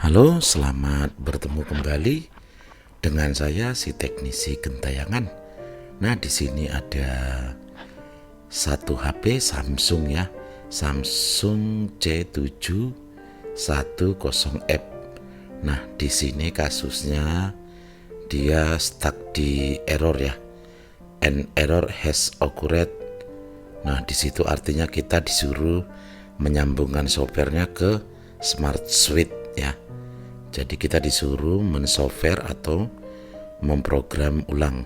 Halo, selamat bertemu kembali dengan saya si teknisi gentayangan. Nah, di sini ada satu HP Samsung ya, Samsung C710F. Nah, di sini kasusnya dia stuck di error ya. An error has occurred. Nah, di situ artinya kita disuruh menyambungkan softwarenya ke Smart Suite ya. Jadi kita disuruh mensoftware atau memprogram ulang.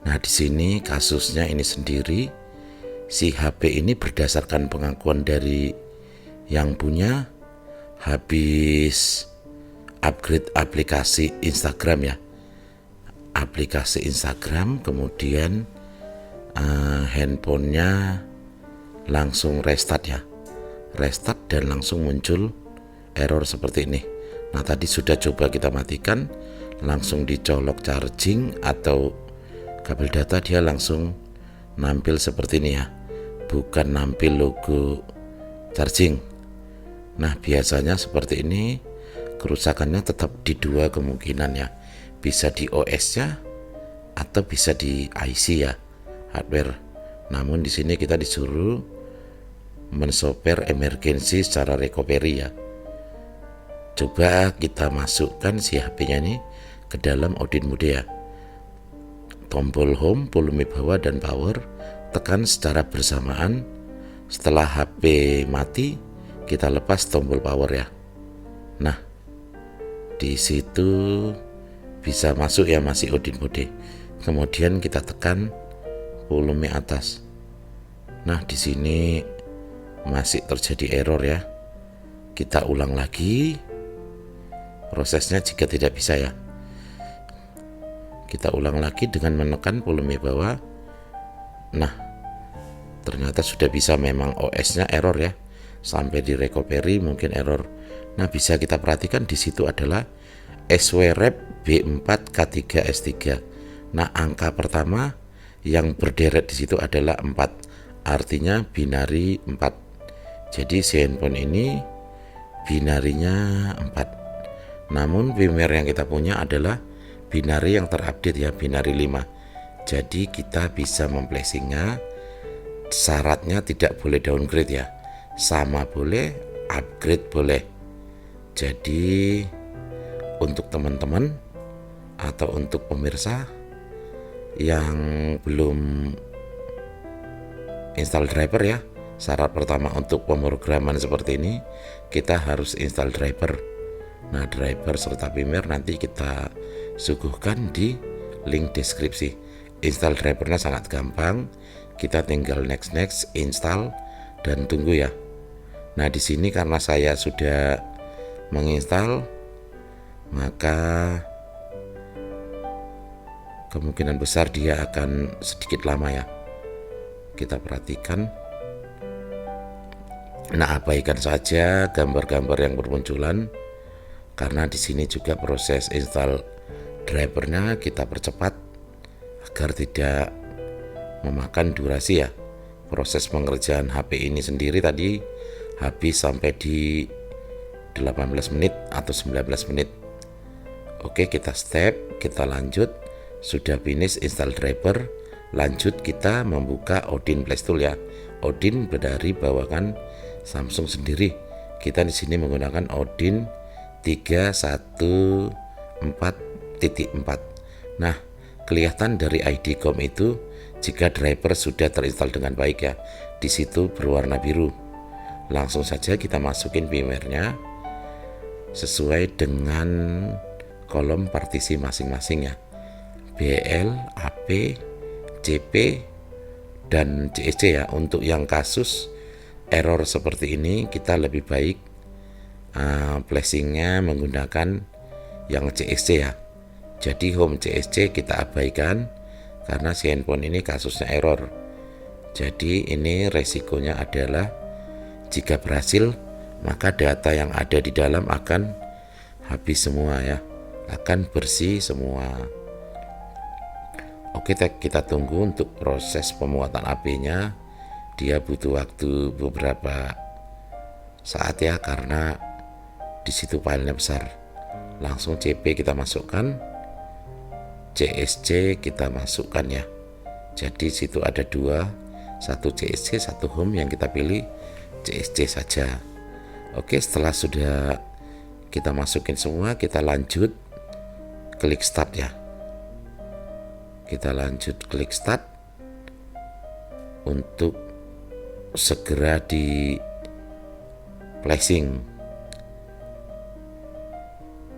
Nah, di sini kasusnya ini sendiri, si HP ini berdasarkan pengakuan dari yang punya habis upgrade aplikasi Instagram ya. Aplikasi Instagram, kemudian handphonenya langsung restart ya. Restart dan langsung muncul error seperti ini. Nah, tadi sudah coba kita matikan, langsung dicolok charging atau kabel data, dia langsung nampil seperti ini ya, bukan nampil logo charging. Nah, biasanya seperti ini kerusakannya tetap di dua kemungkinan ya, bisa di OS nya atau bisa di IC ya, hardware. Namun di sini kita disuruh mensoftware emergency secara recovery ya. Coba kita masukkan si HP-nya ini ke dalam audit mode ya. Tombol home, volume bawah dan power tekan secara bersamaan. Setelah HP mati, kita lepas tombol power ya. Nah, di situ bisa masuk ya, masih audit mode. Kemudian kita tekan volume atas. Nah, di sini masih terjadi error ya. Kita ulang lagi prosesnya jika tidak bisa ya. Kita ulang lagi dengan menekan volume bawah. Nah, ternyata sudah bisa, memang OS-nya error ya. Sampai di recovery mungkin error. Nah, bisa kita perhatikan di situ adalah SWRAP B4K3S3. Nah, angka pertama yang berderet di situ adalah 4. Artinya binari 4. Jadi si handphone ini binarinya 4. Namun firmware yang kita punya adalah binari yang terupdate ya, binari 5. Jadi kita bisa memplacingnya. Syaratnya tidak boleh downgrade ya, sama boleh, upgrade boleh. Jadi untuk teman-teman atau untuk pemirsa yang belum install driver ya, syarat pertama untuk pemrograman seperti ini kita harus install driver. Nah, driver serta firmware nanti kita suguhkan di link deskripsi. Install drivernya sangat gampang, kita tinggal next install dan tunggu ya. Nah, di sini karena saya sudah menginstal, maka kemungkinan besar dia akan sedikit lama ya. Kita perhatikan. Nah, abaikan saja gambar-gambar yang bermunculan, karena di sini juga proses install drivernya kita percepat agar tidak memakan durasi ya. Proses pengerjaan HP ini sendiri tadi habis sampai di 18 menit atau 19 menit. Oke, kita step, kita lanjut. Sudah finish install driver, lanjut kita membuka Odin Playstool ya. Odin dari bawakan Samsung sendiri. Kita di sini menggunakan Odin 314.4. Nah, kelihatan dari ID COM itu jika driver sudah terinstall dengan baik ya. Di situ berwarna biru. Langsung saja kita masukin firmware-nya sesuai dengan kolom partisi masing-masing ya. BL, AP, CP, dan CSC ya. Untuk yang kasus error seperti ini kita lebih baik placingnya menggunakan yang CSC ya. Jadi home CSC kita abaikan karena si handphone ini kasusnya error. Jadi ini resikonya adalah jika berhasil maka data yang ada di dalam akan habis semua ya, akan bersih semua. Oke, kita tunggu untuk proses pemuatan AP-nya. Dia butuh waktu beberapa saat ya, karena di situ filenya besar. Langsung CP kita masukkan, CSC kita masukkan ya. Jadi situ ada dua, satu CSC, satu home, yang kita pilih CSC saja. Oke, setelah sudah kita masukin semua, kita lanjut klik start ya. Kita lanjut klik start untuk segera di flashing.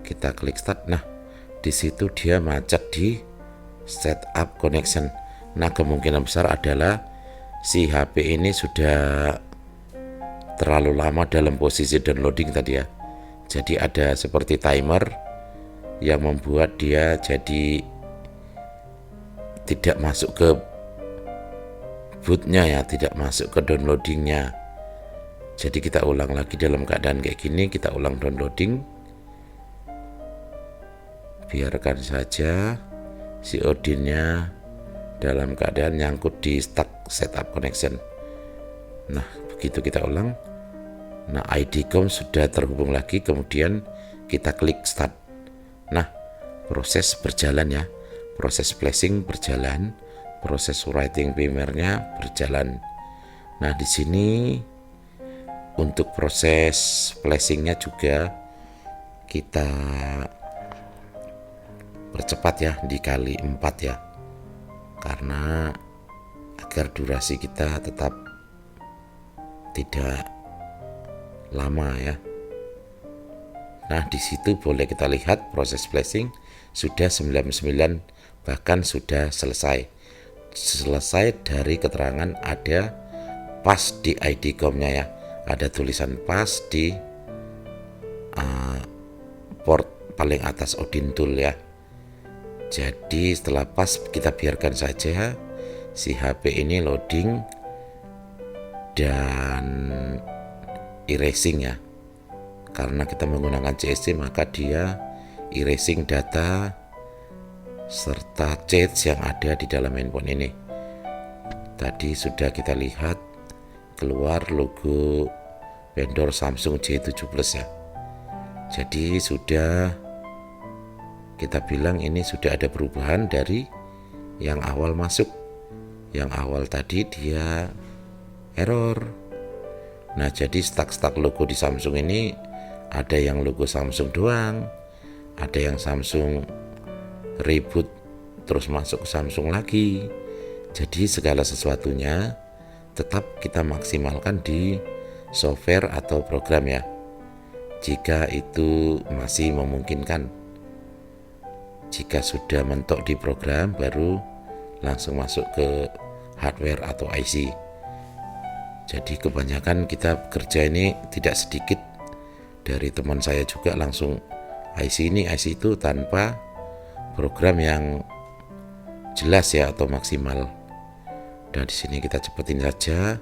Kita klik start. Nah, di situ dia macet di setup connection. Nah, kemungkinan besar adalah si HP ini sudah terlalu lama dalam posisi downloading tadi ya. Jadi ada seperti timer yang membuat dia jadi tidak masuk ke bootnya ya, tidak masuk ke downloadingnya. Jadi kita ulang lagi dalam keadaan kayak gini, kita ulang downloading. Biarkan saja si Odinnya dalam keadaan nyangkut di stuck setup connection. Nah, begitu kita ulang. Nah, ID.com sudah terhubung lagi, kemudian kita klik start. Nah, proses berjalan ya. Proses flashing berjalan, proses writing firmware-nya berjalan. Nah, di sini untuk proses flashing-nya juga kita percepat ya, dikali 4 ya. Karena agar durasi kita tetap tidak lama ya. Nah, di situ boleh kita lihat proses flashing sudah 99, bahkan sudah selesai dari keterangan ada pas di ID.com-nya ya. Ada tulisan pas di port paling atas Odin Tool ya. Jadi setelah pas, kita biarkan saja si HP ini loading dan erasing ya. Karena kita menggunakan CSC, maka dia erasing data serta chat yang ada di dalam handphone ini. Tadi sudah kita lihat keluar logo vendor Samsung J7 Plus ya. Jadi sudah kita bilang ini sudah ada perubahan dari yang awal masuk. Yang awal tadi dia error. Nah, jadi stuck logo di Samsung ini ada yang logo Samsung doang, ada yang Samsung reboot terus masuk ke Samsung lagi. Jadi segala sesuatunya tetap kita maksimalkan di software atau program ya, jika itu masih memungkinkan. Jika sudah mentok di program, baru langsung masuk ke hardware atau IC. Jadi kebanyakan kita kerja ini tidak sedikit dari teman saya juga langsung IC ini IC itu tanpa program yang jelas ya atau maksimal. Dan di sini kita cepetin saja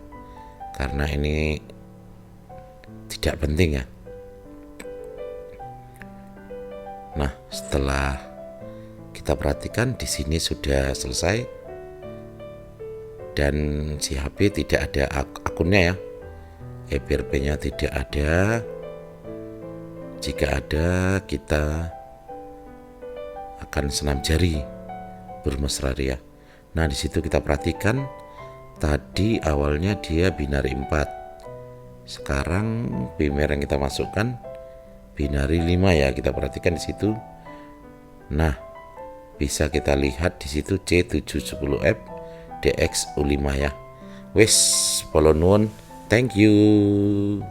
karena ini tidak penting ya. Nah, setelah kita perhatikan di sini sudah selesai dan si HP tidak ada akunnya ya, EPRP-nya tidak ada. Jika ada, kita akan senam jari bermesra ya. Nah, di situ kita perhatikan tadi awalnya dia binary 4. Sekarang firmware yang kita masukkan binary 5 ya, kita perhatikan di situ. Nah, bisa kita lihat di situ C710F DX U5 ya. Wes, polo nuwun, thank you.